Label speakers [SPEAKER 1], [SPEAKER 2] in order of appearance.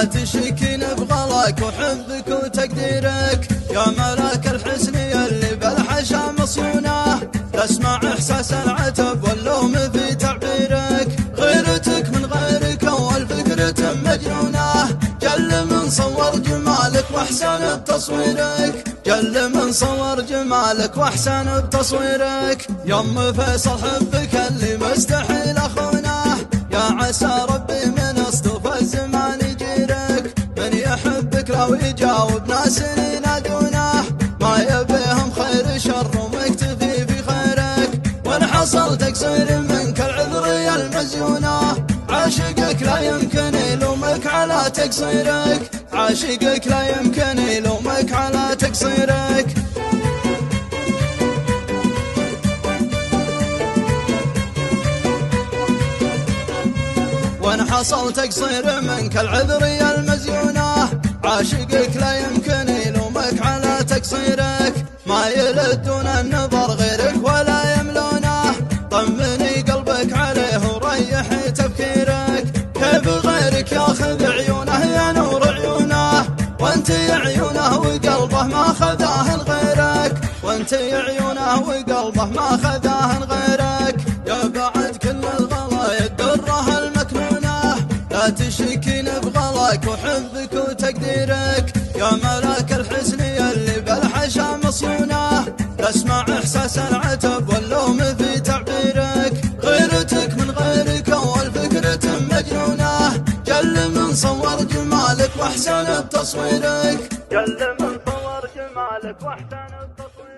[SPEAKER 1] تشكين بغلاك وحبك وتقديرك يا ملاك الحسن يلي بالحشا مصيونه. تسمع احساس العتب واللوم في تعبيرك، غيرتك من غيرك اول فكرة مجنونه. جل من صور جمالك واحسن بتصويرك، جل من صور جمالك واحسن بتصويرك. يم فيصل حبك اللي مستحيل اخونه، يا عسى ربي من اصطفى الزمان يجيرك. من يحبك لو يجاوب ناس ينادونه، ما يبيهم خير شر ومكتفي في خيرك. وان حصل تقصير منك العذر يا المزيونه، عاشقك لا يمكن يلومك على تقصيرك، عاشقك لا يمكن يلومك على تقصيرك. وان حصل تقصير منك العذر يا المزيونه، عاشقك لا يمكن يلومك على تقصيرك. ما يلدون النظر غيرك ولا يملونه، طمني قلبك عليه وريح تفكيرك. كيف غيرك ياخذ عيونه يا نور عيونه، وانت عيونه وقلبه ما خذاه غيرك، وانت عيونه وقلبه ما خذاه غيرك. يا بعد كل الغلا الدره المكنونه، لا تشكين بغلاك وحبك وتقديرك يا ملاك الحسن يلي بالحشا مصيونه. تسمع احساس العتب واللوم في تعبيرك، غيرتك من غيرك اول فكرة مجنونه. جل من صور جمالك واحسن بتصويرك، جل من صور جمالك واحسن بتصويرك.